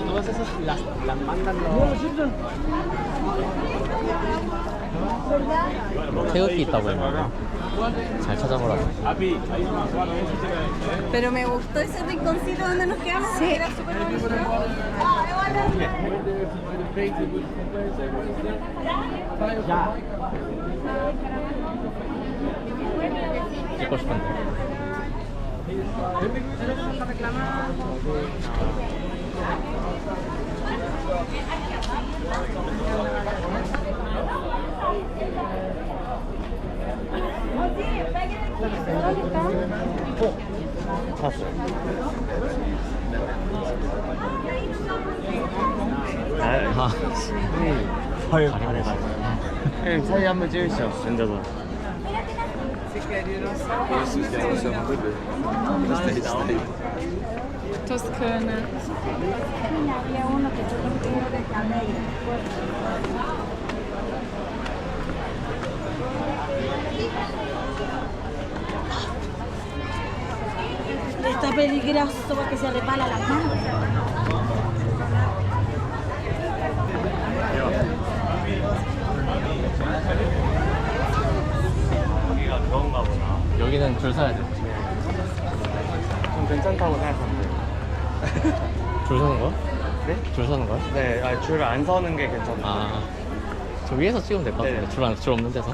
Todas esas las mandan los... 태극기 있다고 했는데 잘 찾아보라고. Pero me gustó ese rinconcito donde nos quedamos. Sí. Era súper bonito. Ya. 찍고 싶은데. 샀어요. 아, 헐, 잘해가지고. 형 사진 한번 찍으시죠. 앉아서. Toscana. Había uno que se Rio de Janeiro. Está peligroso porque se repala las manos. 여기가 그런가 보다. 여기는 줄 서야 돼. 좀 괜찮다고 생각합니다. 줄 서는 거야? 네? 줄 서는 거야? 네, 줄 안 서는 게 괜찮아요. 아, 저 위에서 찍으면 될 것 같은데. 네. 줄 없는 데서.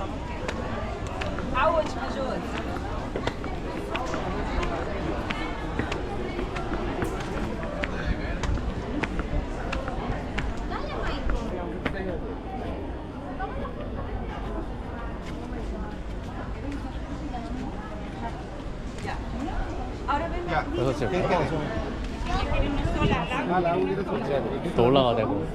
그래서 지금 또 올라가야 되고.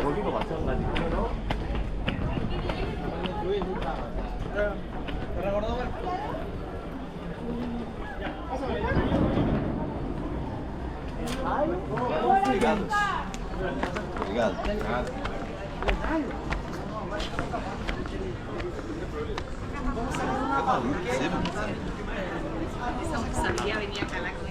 여기도 마찬가지고. Sabía, venía acá la cosa.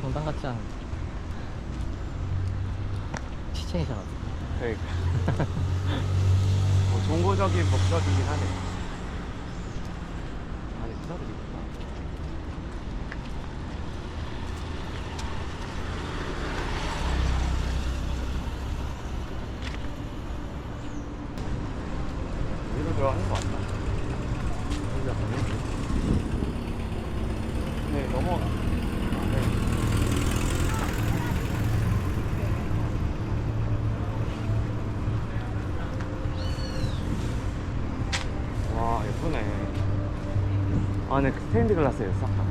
성당 같지 않은 치첸이잖아. 그러니까. 정보적인 목적이긴 하네. 안에 사람들이 있구나. 위로 들어가는 거 맞나? 네, 넘어가. 와, 예쁘네. 안에 스테인드 글라스예요, 싹 다.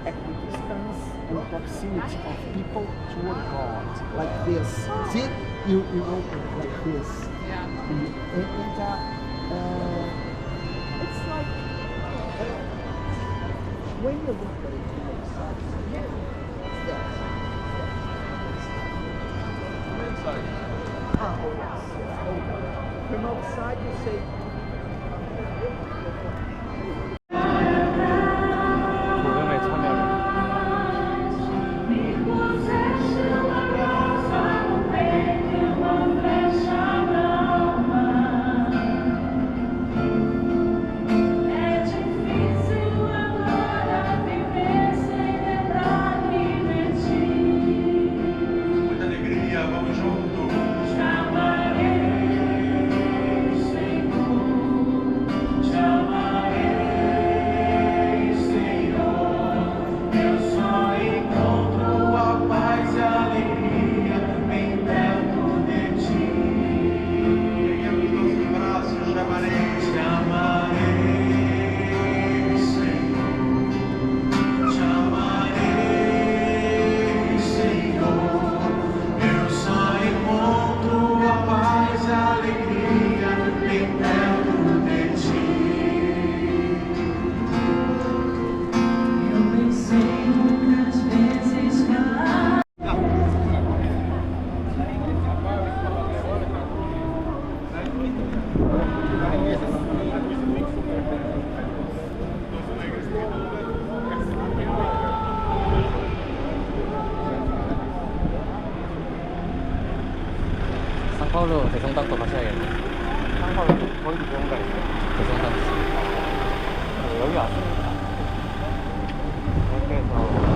Equidistance and proximity of people toward God, like this. See, you open like this. And it's like when you look at it from outside, it's that. Oh yes. From outside you say. 조금의 참여를. Muita alegria, vamos juntos. 상파울루 대성당도 가셔야겠네. 상파울루 거기도 배운다 했어요. 대성당. 여기 왔습니다. 이렇게 해서